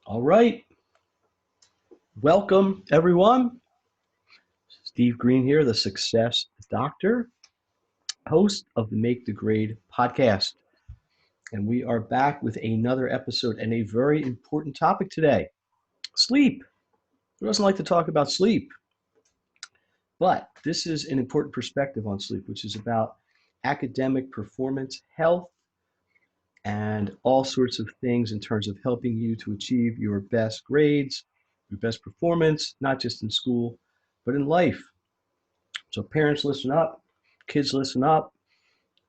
All right. Welcome, everyone. Steve Greene here, the Success Doctor, host of the Make the Grade podcast. And we are back with another episode and a very important topic today sleep. Who doesn't like to talk about sleep? But this is an important perspective on sleep, which is about academic performance, health, and all sorts of things in terms of helping you to achieve your best grades, your best performance, not just in school, but in life. So parents listen up, kids listen up,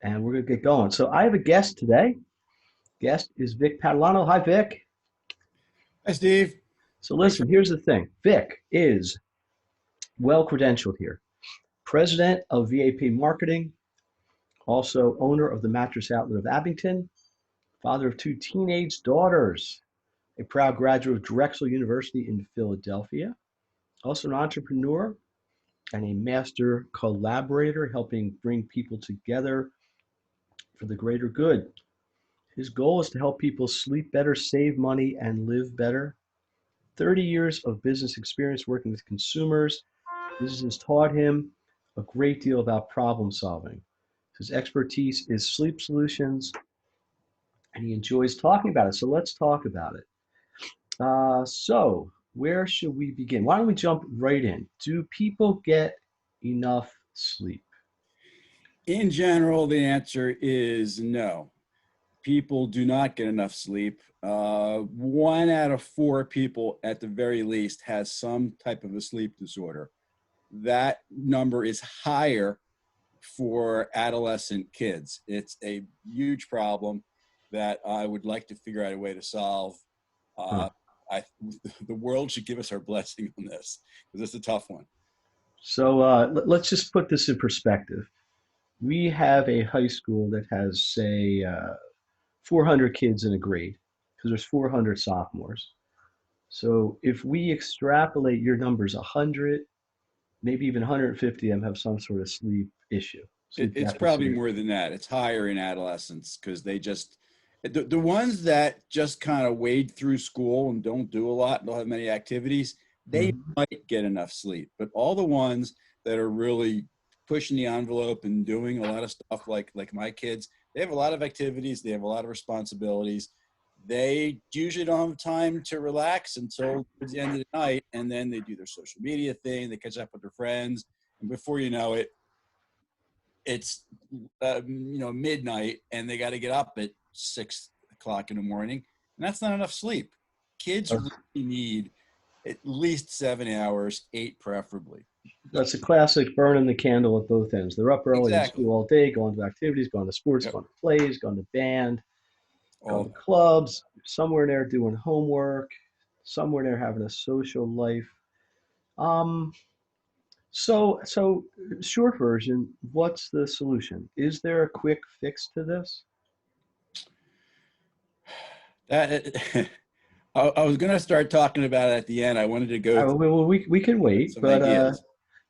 and we're going to get going. So I have a guest today. Guest is Vic Patalano. Hi, Vic. Hi, Steve. So Thanks for. listen, here's the thing. Vic is well credentialed here. President of VAP Marketing, also owner of the Mattress Outlet of Abington, father of two teenage daughters, a proud graduate of Drexel University in Philadelphia, also an entrepreneur and a master collaborator, helping bring people together for the greater good. His goal is to help people sleep better, save money, and live better. 30 years of business experience working with consumers. Business has taught him a great deal about problem solving. His expertise is sleep solutions, and he enjoys talking about it. So let's talk about it. So, where should we begin? Why don't we jump right in? Do people get enough sleep? In general, the answer is no. People do not get enough sleep. 1 out of 4 people, at the very least, has some type of a sleep disorder. That number is higher for adolescent kids. It's a huge problem that I would like to figure out a way to solve. Huh. Uh, I, the world should give us our blessing on this because it's a tough one. So let's just put this in perspective. We have a high school that has, say, 400 kids in a grade because there's 400 sophomores. So if we extrapolate your numbers, 100, maybe even 150 of them have some sort of sleep issue, sleep It's probably deficit. more than that. It's higher in adolescents because they just the ones that just kind of wade through school and don't do a lot, don't have many activities, they Mhm. might get enough sleep. But all the ones that are really pushing the envelope and doing a lot of stuff like my kids, they have a lot of activities, they have a lot of responsibilities. They usually don't have time to relax until towards the end of the night, and then they do their social media thing, they catch up with their friends, and before you know it, it's midnight and they got to get up at 6 o'clock in the morning, and that's not enough sleep. Kids really That's, need at least 7 hours, 8 preferably. that's a classic burning the candle at both ends. They're up early in Exactly. school all day, going to activities, going to sports, Yep. going to plays, going to band, going to All clubs, somewhere in there doing homework, somewhere in there having a social life. Um, so short version, what's the solution? Is there a quick fix to this? that. I was going to start talking about it at the end. I wanted to go through We can wait, some but ideas.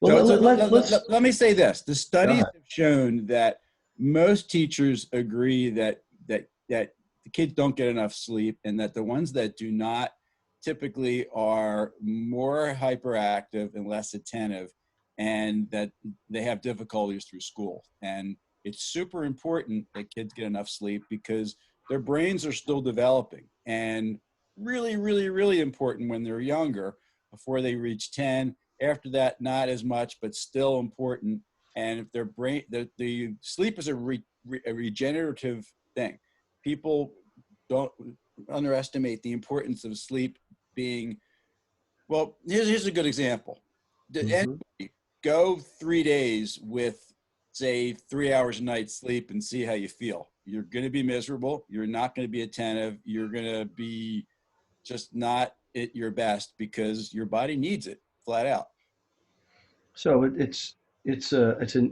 well So let's let me say this: the go studies ahead. have shown that most teachers agree that the kids don't get enough sleep, and that the ones that do not typically are more hyperactive and less attentive, and that they have difficulties through school. And it's super important that kids get enough sleep because their brains are still developing, and really, really, really important when they're younger, before they reach 10. After that, not as much, but still important. And if their brain, the sleep is a regenerative thing. People don't underestimate the importance of sleep being, well, here's a good example. Did Hmm. anybody go 3 days with, say, 3 hours a night sleep and see how you feel? You're going to be miserable. You're not going to be attentive. You're going to be just not at your best because your body needs it flat out. So it's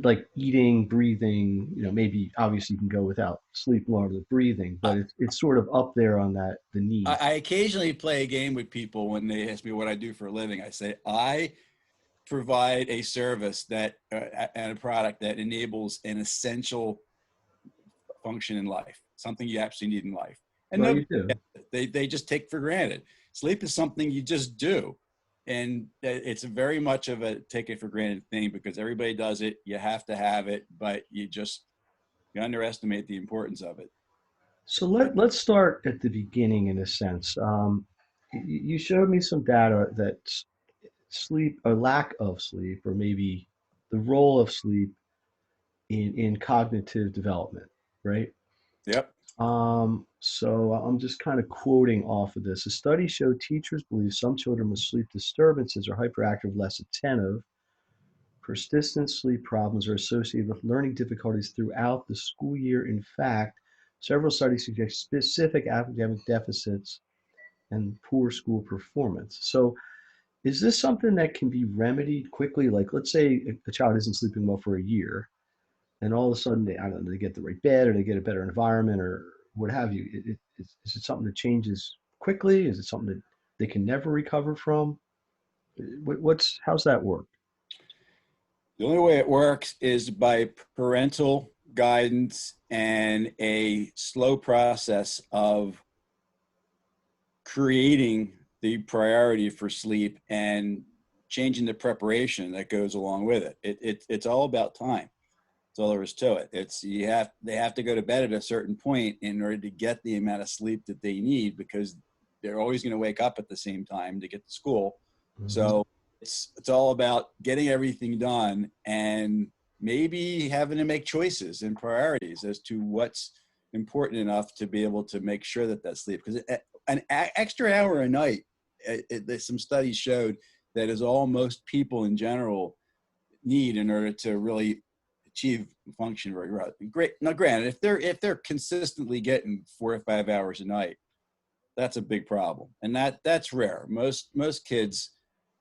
like eating, breathing. Maybe obviously you can go without sleep longer than breathing, but it's sort of up there on that the need. I occasionally play a game with people when they ask me what I do for a living. I say, I provide a service and a product that enables an essential function in life, something you actually need in life. And Well, nobody you do. they just take for granted. Sleep is something you just do. And it's very much of a take it for granted thing because everybody does it. You have to have it, but you underestimate the importance of it. So let's start at the beginning in a sense. You showed me some data that sleep or lack of sleep, or maybe the role of sleep in cognitive development, right? Yep. So I'm just kind of quoting off of this. A study showed teachers believe some children with sleep disturbances are hyperactive, less attentive. Persistent sleep problems are associated with learning difficulties throughout the school year. In fact, several studies suggest specific academic deficits and poor school performance. So, is this something that can be remedied quickly? Like, let's say a child isn't sleeping well for a year, and all of a sudden I don't know, they get the right bed or they get a better environment or what have you. Is it something that changes quickly? Is it something that they can never recover from? How's that work? The only way it works is by parental guidance and a slow process of creating the priority for sleep and changing the preparation that goes along with it. It's all about time. That's all there is to it. They have to go to bed at a certain point in order to get the amount of sleep that they need because they're always going to wake up at the same time to get to school. Mhm. So it's all about getting everything done and maybe having to make choices and priorities as to what's important enough to be able to make sure that that sleep because an extra hour a night some studies showed that is all most people in general need in order to really achieve function very well. Great. Now, granted, if they're consistently getting 4 or 5 hours a night, that's a big problem, and that's rare. Most kids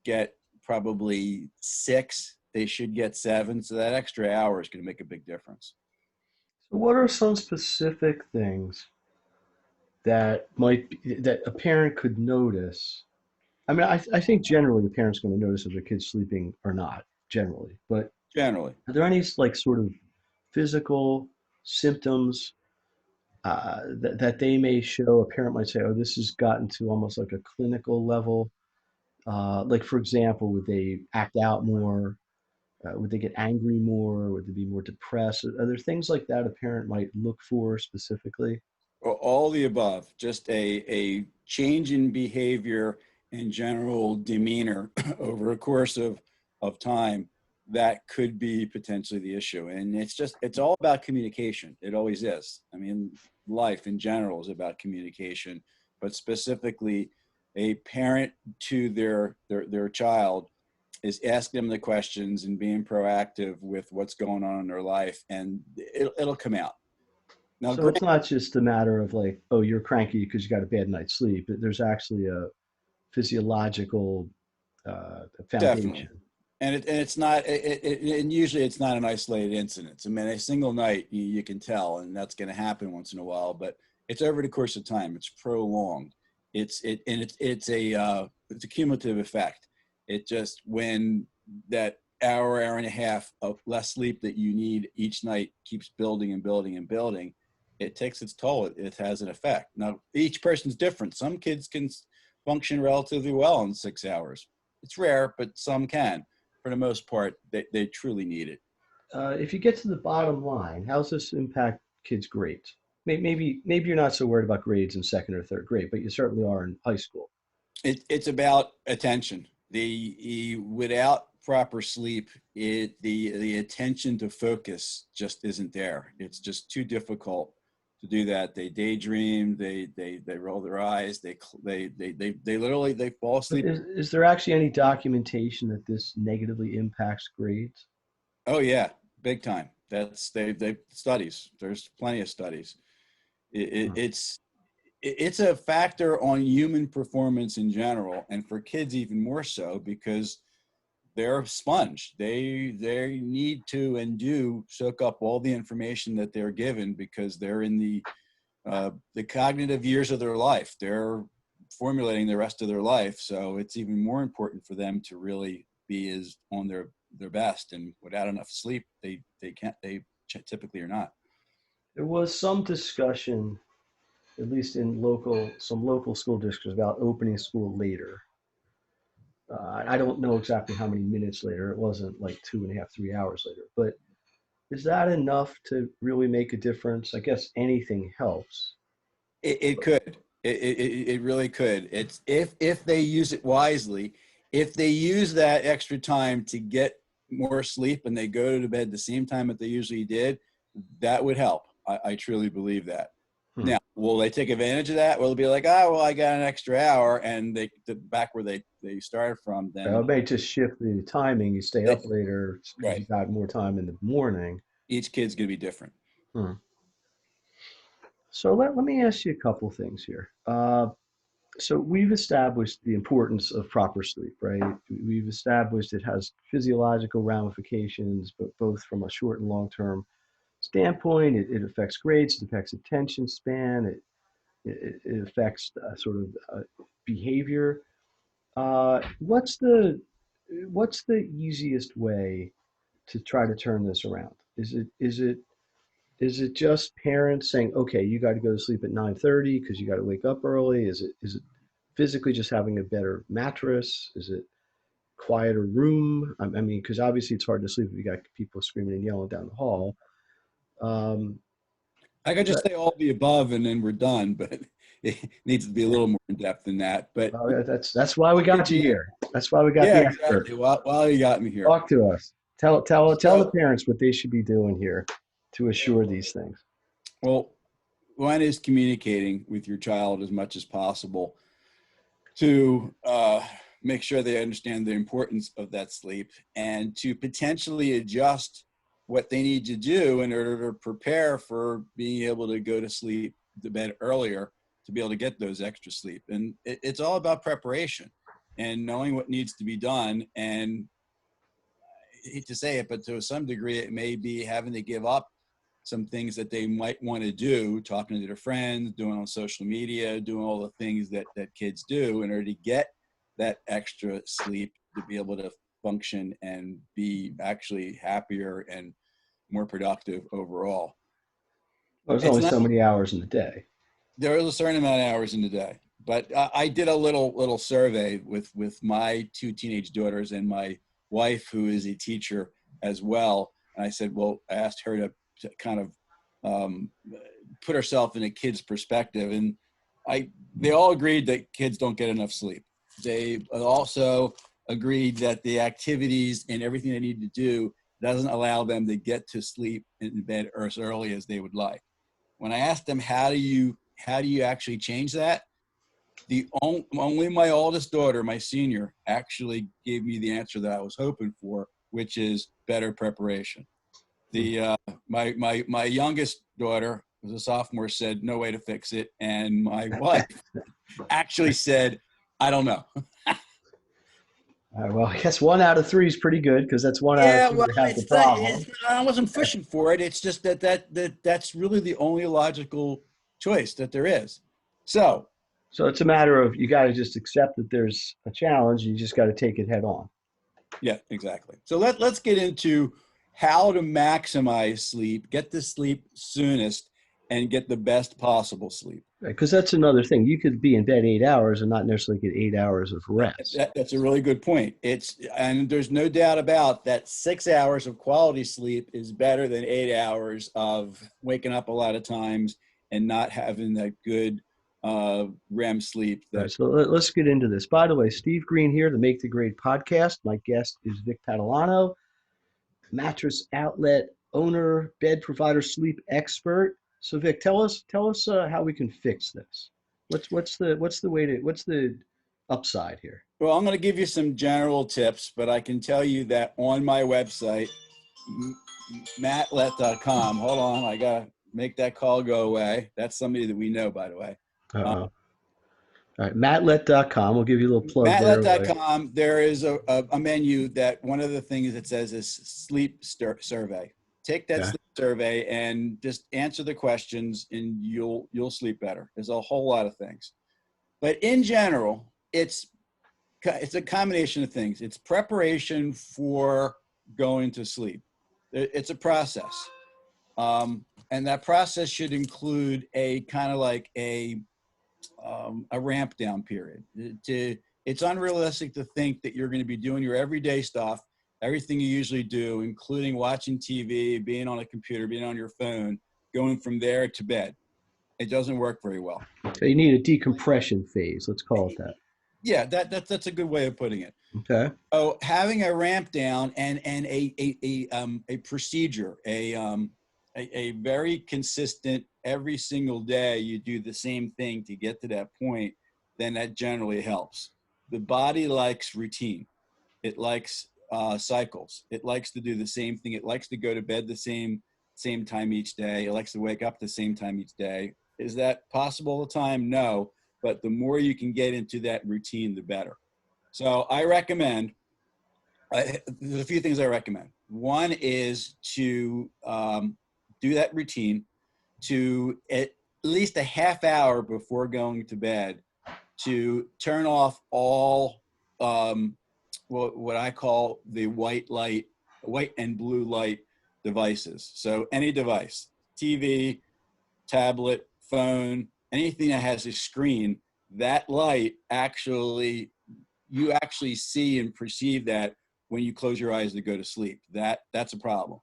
get probably 6. They should get 7, so that extra hour is going to make a big difference. So, what are some specific things that a parent could notice? I mean, I think generally the parent's going to notice if their kid's sleeping or not, generally. But Generally, are there any like sort of physical symptoms that they may show? A parent might say, "Oh, this has gotten to almost like a clinical level." Like, for example, would they act out more? Would they get angry more? Would they be more depressed? Are there things like that a parent might look for specifically? all the above, just a change in behavior and general demeanor over a course of time that could be potentially the issue. And it's all about communication. It always is. I mean, life in general is about communication, but specifically a parent to their child is asking them the questions and being proactive with what's going on in their life, and it'll come out. Now, So it's not just a matter of like, oh, you're cranky because you got a bad night's sleep. There's actually a physiological definitely. foundation. And it's not and usually it's not an isolated incident. I mean, a single night you can tell, and that's going to happen once in a while. But it's over the course of time. It's prolonged. It's a cumulative effect. It just when that hour and a half of less sleep that you need each night keeps building and building and building, it takes its toll. It has an effect. Now each person's different. Some kids can function relatively well in 6 hours. It's rare, but some can. For the most part, they truly need it. If you get to the bottom line, how does this impact kids' grades? Maybe you're not so worried about grades in second or third grade, but you certainly are in high school. It's about attention. Without proper sleep, the attention to focus just isn't there. It's just too difficult to do that. They daydream. They roll their eyes. They literally they fall But asleep. is there actually any documentation that this negatively impacts grades? Oh yeah, big time. That's they studies. There's plenty of studies. It, it, Huh. it's it's a factor on human performance in general, and for kids even more so because they're a sponge. They need to and do soak up all the information that they're given because they're in the cognitive years of their life. They're formulating the rest of their life, so it's even more important for them to really be as on their best. And without enough sleep, they can't. They typically are not. There was some discussion at least in some local school districts, about opening school later. I don't know exactly how many minutes later. It wasn't like 2.5, 3 hours later. But is that enough to really make a difference? I guess anything helps. It could. It really could. It's if they use it wisely, if they use that extra time to get more sleep and they go to bed the same time that they usually did, that would help. I truly believe that. Hmm. Now, will they take advantage of that? Will they be like, oh, well, I got an extra hour, and they back where they started from? It Then may just shift the timing. You stay they, up later because you right. got more time in the morning. Each kid's gonna be different. Hmm. So let me ask you a couple things here. So we've established the importance of proper sleep, right? We've established it has physiological ramifications, but both from a short and long term standpoint. It affects grades, it affects attention span, it affects sort of behavior. What's the easiest way to try to turn this around? Is it just parents saying, okay, you got to go to sleep at 9:30 because you got to wake up early? Is it physically just having a better mattress? Is it quieter room? I mean, because obviously it's hard to sleep if you got people screaming and yelling down the hall. Um, I could just but say all the above and then we're done, but it needs to be a yeah, little more in depth than that. But that's why we what could got you you? here. That's why we got Yeah, the expert. exactly. While you got me here, Talk to us. Tell the so parents what they should be doing here to assure these things. well, one is communicating with your child as much as possible to make sure they understand the importance of that sleep and to potentially adjust what they need to do in order to prepare for being able to go to sleep to bed earlier to be able to get those extra sleep. And it's all about preparation and knowing what needs to be done. And I hate to say it, but to some degree, it may be having to give up some things that they might want to do, talking to their friends, doing on social media, doing all the things that kids do in order to get that extra sleep to be able to function and be actually happier and more productive overall. Well, there's It's only not, so many hours in the day. there is a certain amount of hours in the day, but I did a little survey with my two teenage daughters and my wife, who is a teacher as well. And I said, well, I asked her to kind of um, put herself in a kid's perspective, and they all agreed that kids don't get enough sleep. They also agreed that the activities and everything they need to do doesn't allow them to get to sleep in bed as early as they would like. When I asked them, how do you actually change that? Only my oldest daughter, my senior, actually gave me the answer that I was hoping for, which is better preparation. Hmm. My youngest daughter, who's a sophomore, said no way to fix it, and my wife actually said, I don't know. Well, I guess 1 out of 3 is pretty good because that's 1 out of 3 Well, that have the problem. I wasn't pushing for it. It's just that's really the only logical choice that there is. So So it's a matter of you got to just accept that there's a challenge. You just got to take it head on. yeah, exactly. So let's get into how to maximize sleep, get the sleep soonest, and get the best possible sleep. Because that's another thing. You could be in bed 8 hours and not necessarily get 8 hours of rest. That's a really good point. And there's no doubt about that. 6 hours of quality sleep is better than 8 hours of waking up a lot of times and not having that good REM sleep. All right, That so let's get into this. By the way, Steve Greene here, the Make the Grade podcast. My guest is Vic Patalano, mattress outlet owner, bed provider, sleep expert. So Vic, tell us how we can fix this. What's the upside here? well, I'm going to give you some general tips, but I can tell you that on my website, mattlet.com. Hold on, I gotta make that call go away. That's somebody that we know, by the way. Uh-oh. All right, mattlet.com. We'll give you a little plug there. Mattlet.com, there is a menu that one of the things it says is sleep survey. Take that Okay. sleep survey and just answer the questions and you'll sleep better. There's a whole lot of things. But in general, it's a combination of things. It's preparation for going to sleep. It's a process. And that process should include a kind of like a ramp down period. It's unrealistic to think that you're going to be doing your everyday stuff, everything you usually do, including watching TV, being on a computer, being on your phone, going from there to bed. It doesn't work very well. So you need a decompression phase. Let's call it that. Yeah, that's a good way of putting it. Okay. So having a ramp down and a procedure, a very consistent every single day you do the same thing to get to that point, then that generally helps. The body likes routine. It likes cycles. It likes to do the same thing. It likes to go to bed the same time each day. It likes to wake up the same time each day. Is that possible all the time? No. But the more you can get into that routine, the better. So I recommend, there's a few things I recommend. One is to do that routine to at least a half hour before going to bed to turn off all what I call the white and blue light devices. So any device, TV, tablet, phone, anything that has a screen, that light actually, you actually see and perceive that when you close your eyes to go to sleep. That's a problem.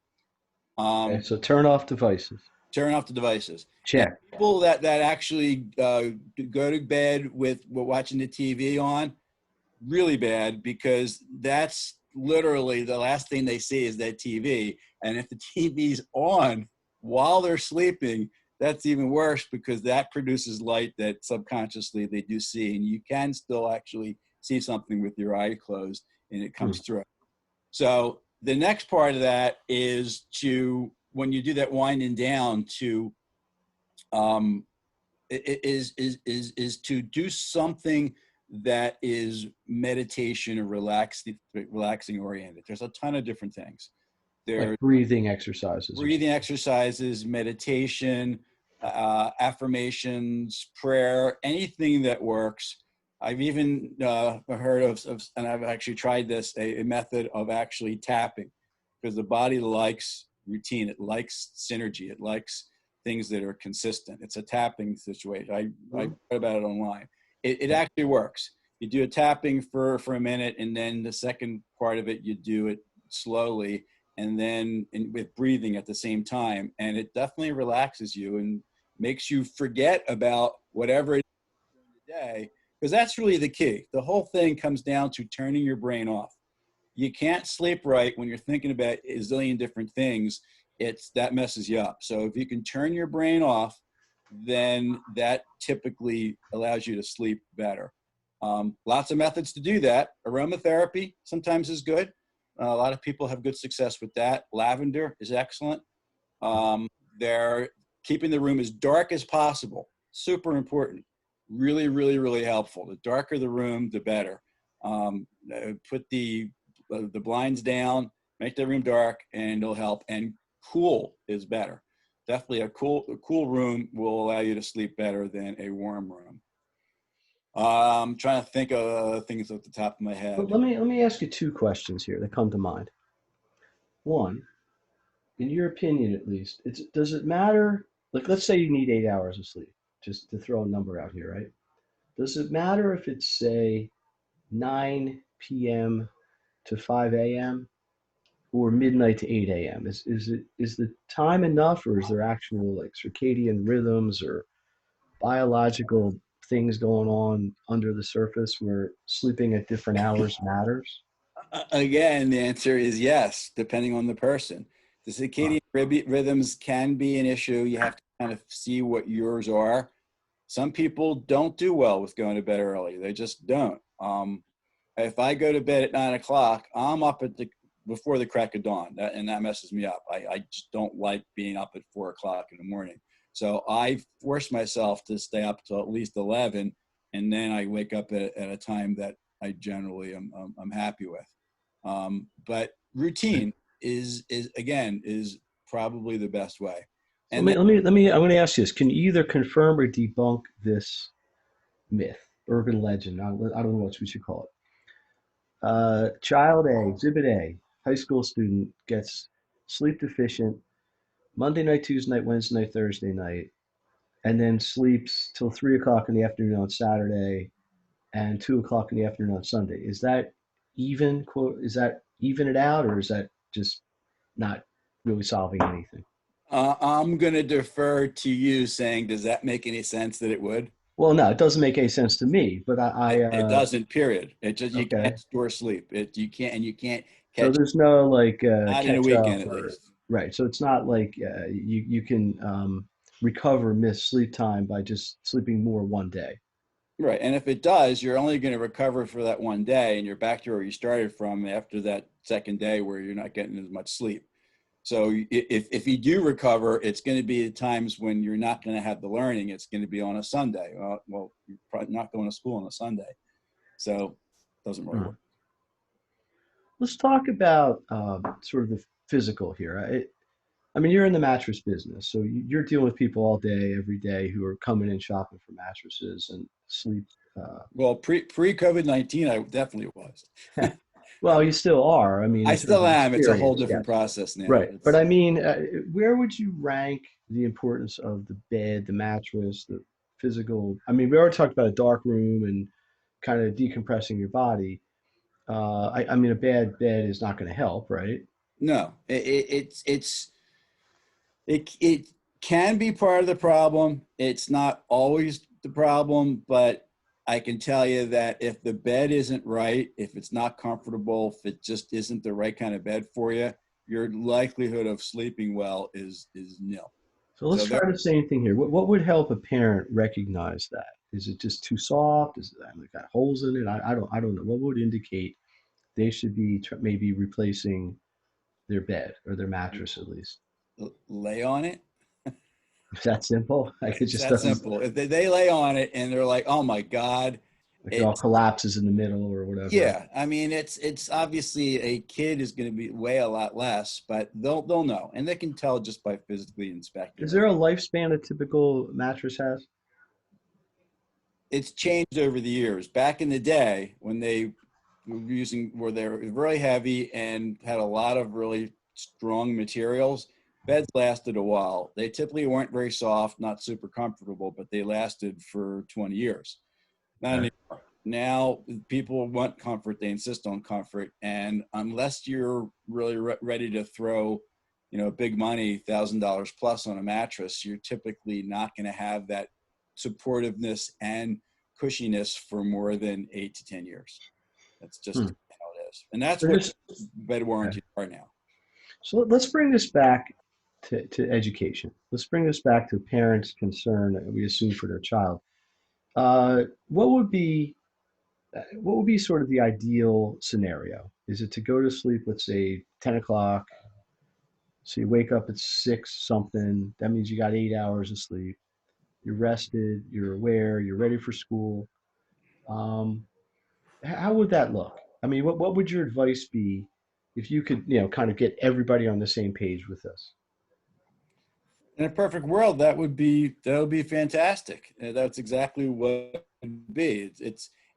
Okay. So turn off devices. Turn off the devices. Now, Check. people that actually go to bed with watching the TV on, really bad, because that's literally the last thing they see is that TV. And if the TV's on while they're sleeping, that's even worse, because that produces light that subconsciously they do see, and you can still actually see something with your eye closed, and it comes through. So the next part of that is to, when you do that winding down, to is to do something that is meditation or relaxing oriented. There's a ton of different things. There's Like breathing exercises. breathing exercises, meditation, affirmations, prayer, anything that works. I've even heard of, and I've actually tried this, a method of actually tapping, because the body likes routine. It likes synergy. It likes things that are consistent. It's a tapping situation. I read about it online. It actually works. You do a tapping for a minute, and then the second part of it, you do it slowly, and then with breathing at the same time. And it definitely relaxes you and makes you forget about whatever it is during the day, because that's really the key. The whole thing comes down to turning your brain off. You can't sleep right when you're thinking about a zillion different things. That messes you up. So if you can turn your brain off, then that typically allows you to sleep better. Lots of methods to do that. Aromatherapy sometimes is good. A lot of people have good success with that. Lavender is excellent. They're keeping the room as dark as possible. Super important. Really, really, really helpful. The darker the room, the better. Put the blinds down, make the room dark, and it'll help. And cool is better. Definitely a cool room will allow you to sleep better than a warm room. I'm trying to think of things at the top of my head. But let me ask you two questions here that come to mind. One, in your opinion at least, does it matter? Like, let's say you need 8 hours of sleep, just to throw a number out here, right? Does it matter if it's, say, 9 p.m. to 5 a.m. or midnight to 8 a.m.? Is the time enough, or is there actual like circadian rhythms or biological things going on under the surface where sleeping at different hours matters? Again, the answer is yes, depending on the person. The circadian rhythms can be an issue. You have to kind of see what yours are. Some people don't do well with going to bed early. They just don't. If I go to bed at 9 o'clock, I'm up before the crack of dawn, and that messes me up. I just don't like being up at 4 o'clock in the morning. So I force myself to stay up till at least 11, and then I wake up at a time that I generally I'm happy with. But routine is probably the best way. So And I'm going to ask you this: can you either confirm or debunk this myth, urban legend? I don't know what we should call it. Child A, Exhibit A, high school student gets sleep deficient Monday night, Tuesday night, Wednesday night, Thursday night, and then sleeps till 3 o'clock in the afternoon on Saturday and 2 o'clock in the afternoon on Sunday. Is that even quote? Is that even it out, or is that just not really solving anything? I'm going to defer to you saying, does that make any sense that it would? Well, no, it doesn't make any sense to me. But It doesn't, period. It just, you okay. can't store sleep. You can't, and you can't So catch, there's no like not in a catch up weekend at or least. right. So it's not like you can recover missed sleep time by just sleeping more one day. Right. And if it does, you're only going to recover for that one day and you're back to where you started from after that second day where you're not getting as much sleep. So if you do recover, it's going to be at times when you're not going to have the learning. It's going to be on a Sunday. Well, you're probably not going to school on a Sunday. So it doesn't really Hmm. work. Let's talk about sort of the physical here. I mean, you're in the mattress business, so you're dealing with people all day, every day, who are coming in shopping for mattresses and sleep. Uh, Well, pre COVID-19, I definitely was. well, you still are. I mean, I in terms still of am. It's a whole experience, different yes, process now. right. But It's I mean, where would you rank the importance of the bed, the mattress, the physical? I mean, we already talked about a dark room and kind of decompressing your body. I mean, a bad bed is not going to help, right? no, it can be part of the problem. It's not always the problem, but I can tell you that if the bed isn't right, if it's not comfortable, if it just isn't the right kind of bed for you, your likelihood of sleeping well is nil. So let's So there, try the same thing here. What would help a parent recognize that? Is it just too soft? Is it like got holes in it? I don't know. What would indicate they should be maybe replacing their bed or their mattress at least? lay on it. Is that simple? Like it It's just that doesn't, simple. If they lay on it and they're like, "Oh my God," like it all it's collapses in the middle or whatever. yeah. I mean, it's obviously a kid is going to be weigh a lot less, but they'll know, and they can tell just by physically inspecting Is it. there a lifespan a typical mattress has? It's changed over the years. Back in the day, when they were they were really heavy and had a lot of really strong materials, beds lasted a while. They typically weren't very soft, not super comfortable, but they lasted for 20 years. Not Okay. anymore. Now people want comfort; they insist on comfort, and unless you're really ready to throw, big money, $1,000 plus on a mattress, you're typically not going to have that supportiveness and cushiness for more than 8 to 10 years. That's just Hmm. how it is, and that's So what just bed okay. warranties are now. So let's bring this back to education. Let's bring this back to parents' concern that we assume for their child. What would be sort of the ideal scenario? Is it to go to sleep, let's say 10 o'clock, so you wake up at 6 something, that means you got 8 hours of sleep, you're rested, you're aware, you're ready for school. Um, how would that look? I mean, what would your advice be if you could, kind of get everybody on the same page with this? In a perfect world, that would be fantastic. That's exactly what it would be.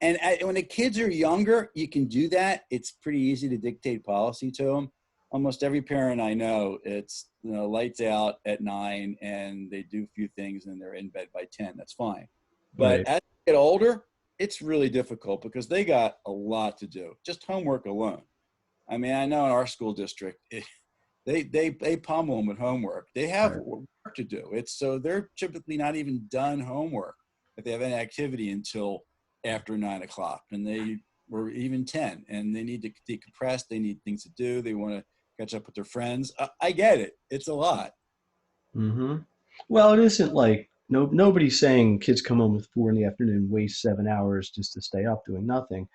And when the kids are younger, you can do that. It's pretty easy to dictate policy to them. Almost every parent I know, it's lights out at 9, and they do a few things, and they're in bed by 10. That's fine. But Right, as they get older, it's really difficult because they got a lot to do. Just homework alone. I mean, I know in our school district, they pummel them with homework. They have right. work to do. It's so they're typically not even done homework if they have any activity until after 9 o'clock, and they were even 10, and they need to decompress. They need things to do. They want to catch up with their friends. I get it. It's a lot. Hmm. Well, it isn't like nobody's saying kids come home with 4 in the afternoon, waste 7 hours just to stay up doing nothing.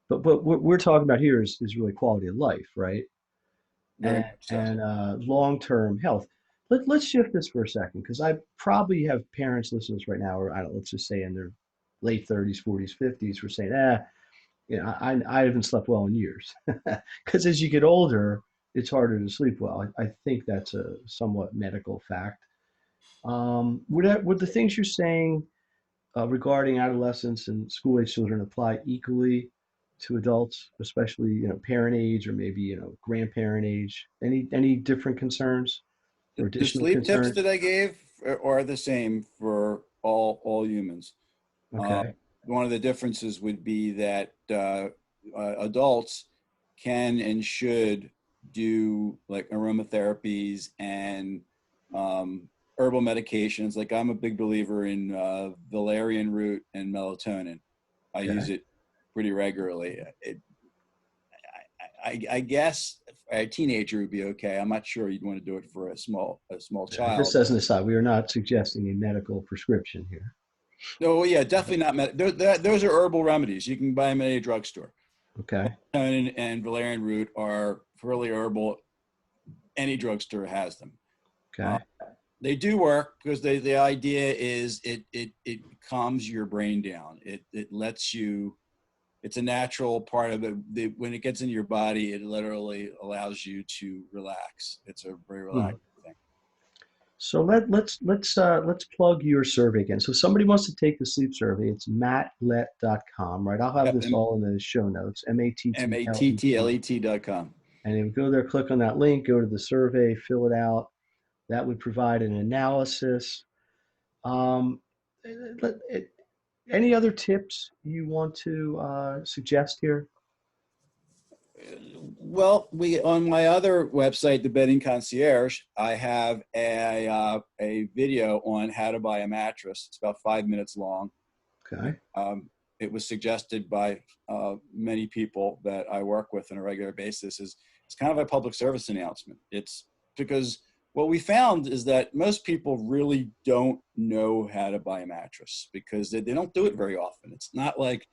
But what we're talking about here is really quality of life, right? Very And much so. long-term health. Let's shift this for a second because I probably have parents listening to this right now, or I don't, let's just say in their late 30s, 40s, 50s, who are saying, I haven't slept well in years. Because as you get older, it's harder to sleep well. I think that's a somewhat medical fact. Would the things you're saying regarding adolescents and school age children apply equally to adults, especially parent age or maybe grandparent age? Any different concerns? or The additional sleep tips concern? that I gave are the same for all humans. Uh, Okay. one of the differences would be that adults can and should do like aromatherapies and um, herbal medications. Like I'm a big believer in valerian root and melatonin. I use Okay. it pretty regularly. I guess a teenager would be okay. I'm not sure you'd want to do it for a small Just child. as an aside, we are not suggesting a medical prescription here. Oh yeah, definitely not. Those are herbal remedies. You can buy them at any drugstore. Okay. Melatonin and valerian root are fairly herbal. Any drugstore has them. Uh, Okay. they do work because the idea is it calms your brain down. It lets you. It's a natural part of it. When it gets into your body, it literally allows you to relax. It's a very Hmm. relaxing thing. So let's plug your survey again. So if somebody wants to take the sleep survey, it's matlet.com, right? I'll have Yep, this all in the show notes. Mattllet. mattllet.com. And then go there, click on that link, go to the survey, fill it out. That would provide an analysis. Um, any other tips you want to suggest here? Well, we on my other website, the Bedding Concierge, I have a video on how to buy a mattress. It's about 5 minutes long. Okay. Um, it was suggested by many people that I work with on a regular basis. It's kind of a public service announcement. It's because what we found is that most people really don't know how to buy a mattress because they don't do it very often. It's not like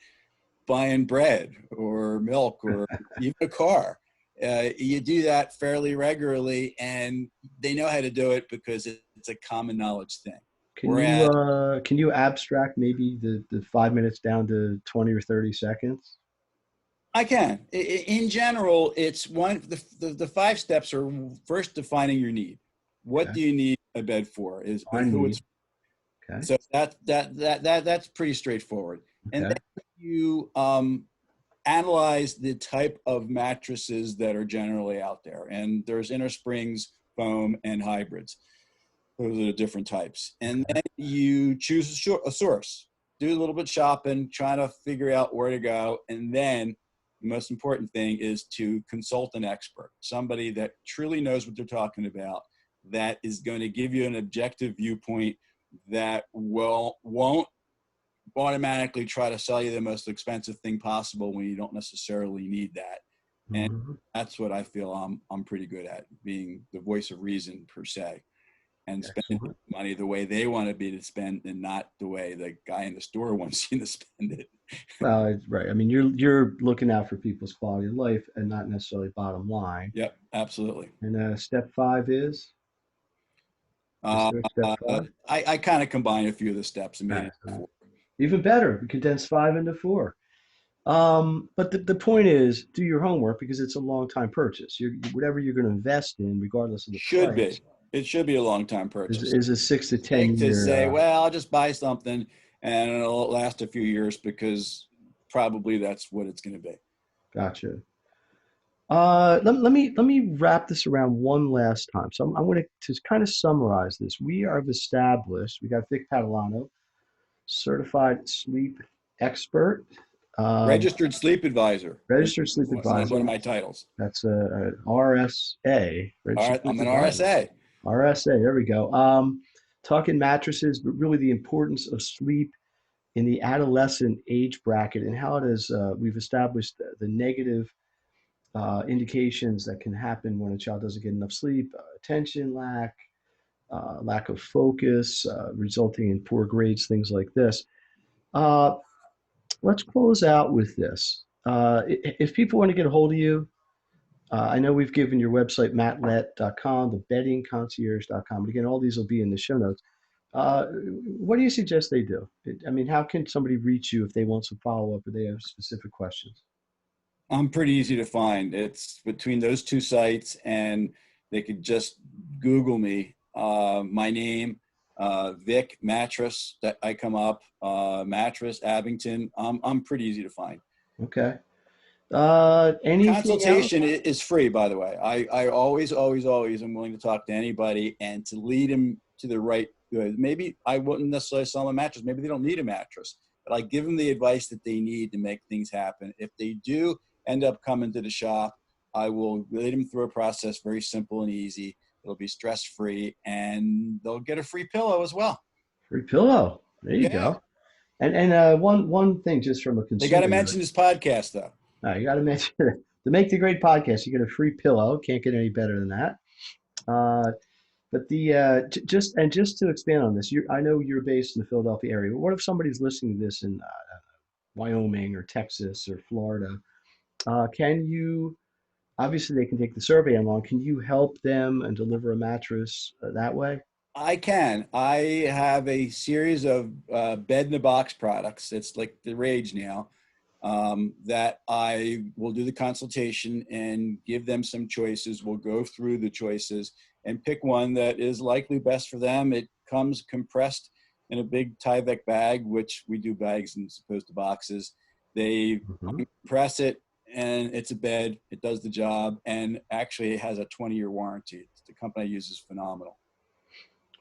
buying bread or milk or even a car. You do that fairly regularly, and they know how to do it because it's a common knowledge thing. Whereas Can you abstract maybe the 5 minutes down to 20 or 30 seconds? I can, in general, it's one. The five steps are first defining your need. What Okay. do you need a bed for? Is I who need. it's Okay. so that's pretty straightforward. And Okay. then you analyze the type of mattresses that are generally out there. And there's inner springs, foam, and hybrids. Those are the different types. And Okay. then you choose a source, do a little bit shopping, trying to figure out where to go. And then the most important thing is to consult an expert, somebody that truly knows what they're talking about, that is going to give you an objective viewpoint that won't automatically try to sell you the most expensive thing possible when you don't necessarily need that. And Mhm. that's what I feel I'm pretty good at, being the voice of reason per se, and spending Excellent. money the way they want to be to spend and not the way the guy in the store wants you to spend it. Well, right. I mean, you're looking out for people's quality of life and not necessarily bottom line. Yep, absolutely. And step five is Uh, there a step uh, five? I kind of combined a few of the steps and made it Excellent. four. Even better, we condense five into four. But the point is, do your homework because it's a long time purchase. Whatever you're going to invest in, regardless of the Should price, be. It should be a long time purchase. is a 6 to 10 Mistake to year. say, well, I'll just buy something and it'll last a few years because probably that's what it's going to be. Gotcha. Let me wrap this around one last time. So I'm going to kind of summarize this. We have established. We got Vic Patalano, certified sleep expert, um, Registered sleep advisor is registered sleep one advisor. of my titles. That's a RSA, All registered right, sleep I'm an advisor. RSA. RSA. There we go. Talking mattresses, but really the importance of sleep in the adolescent age bracket and how it is. We've established the negative indications that can happen when a child doesn't get enough sleep, attention lack, lack of focus, resulting in poor grades, things like this. Uh, let's close out with this. If people want to get a hold of you, I know we've given your website, matlet.com, the beddingconcierge.com. But again, all these will be in the show notes. What do you suggest they do? I mean, how can somebody reach you if they want some follow up or they have specific questions? I'm pretty easy to find. It's between those two sites, and they could just Google me. My name, Vic Mattress. That I come up. Mattress Abington. I'm pretty easy to find. Okay. Anything else? Consultation is free, by the way. I always, always, always am willing to talk to anybody and to lead them to the right. Maybe I wouldn't necessarily sell them a mattress. Maybe they don't need a mattress, but I give them the advice that they need to make things happen. If they do end up coming to the shop, I will lead them through a process very simple and easy. It'll be stress free, and they'll get a free pillow as well. Free pillow. There you Yeah, go. And one thing just from a they got to consumer. mention this podcast though. You got to mention it. To make the great podcast, you get a free pillow. Can't get any better than that. Uh, but just to expand on this, I know you're based in the Philadelphia area. But what if somebody's listening to this in Wyoming or Texas or Florida? Can you obviously they can take the survey along? Can you help them and deliver a mattress that way? I can. I have a series of bed in a box products. It's like the rage now. That I will do the consultation and give them some choices. We'll go through the choices and pick one that is likely best for them. It comes compressed in a big Tyvek bag, which we do bags as opposed to boxes. They Mhm. compress it and it's a bed. It does the job, and actually it has a 20-year warranty. The company I use is phenomenal.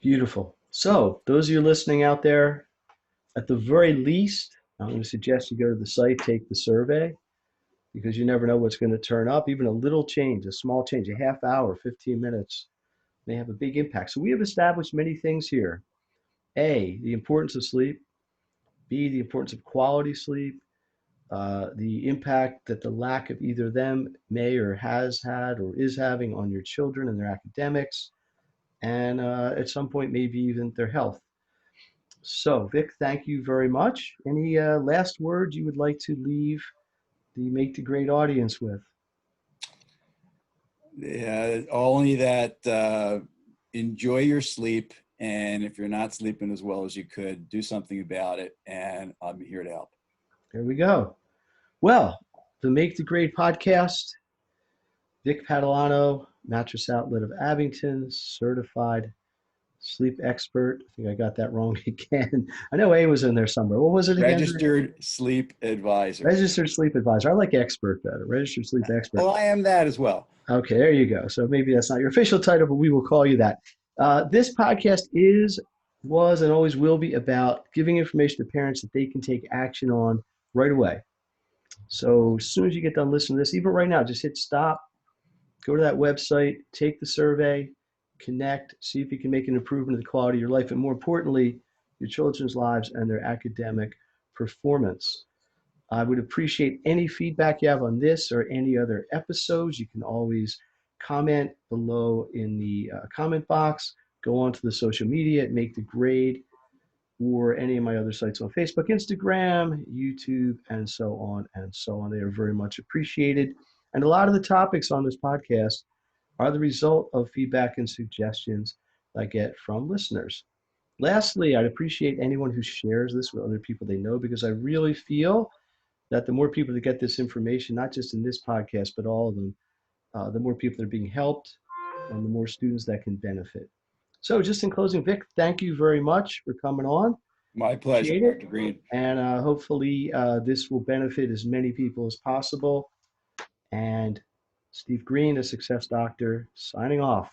Beautiful. So, those of you listening out there, at the very least, I'm going to suggest you go to the site, take the survey, because you never know what's going to turn up. Even a little change, a small change, a half hour, 15 minutes may have a big impact. So, we have established many things here. A, the importance of sleep. B, the importance of quality sleep. The impact that the lack of either of them may or has had or is having on your children and their academics, and at some point, maybe even their health. So, Vic, thank you very much. Any last words you would like to leave the Make the Great audience with? Yeah, only that enjoy your sleep. And if you're not sleeping as well as you could, do something about it. And I'm here to help. There we go. Well, the Make the Great podcast, Vic Patalano, Mattress Outlet of Abington, certified sleep expert. I think I got that wrong again. I know A was in there somewhere. What was it again? Registered sleep advisor. Registered sleep advisor. I like expert better. Registered sleep expert. Well, I am that as well. Okay, there you go. So maybe that's not your official title, but we will call you that. This podcast was, and always will be about giving information to parents that they can take action on right away. So as soon as you get done listening to this, even right now, just hit stop, go to that website, take the survey, connect, see if you can make an improvement in the quality of your life, and more importantly, your children's lives and their academic performance. I would appreciate any feedback you have on this or any other episodes. You can always comment below in the comment box. Go on to the social media, make the grade, or any of my other sites on Facebook, Instagram, YouTube, and so on and so on. They are very much appreciated. And a lot of the topics on this podcast are the result of feedback and suggestions I get from listeners. Lastly, I'd appreciate anyone who shares this with other people they know because I really feel that the more people that get this information, not just in this podcast, but all of them, the more people that are being helped and the more students that can benefit. So, just in closing, Vic, thank you very much for coming on. My pleasure, Appreciate it. Dr. Greene. And hopefully, this will benefit as many people as possible. And Steve Greene, a success doctor, signing off.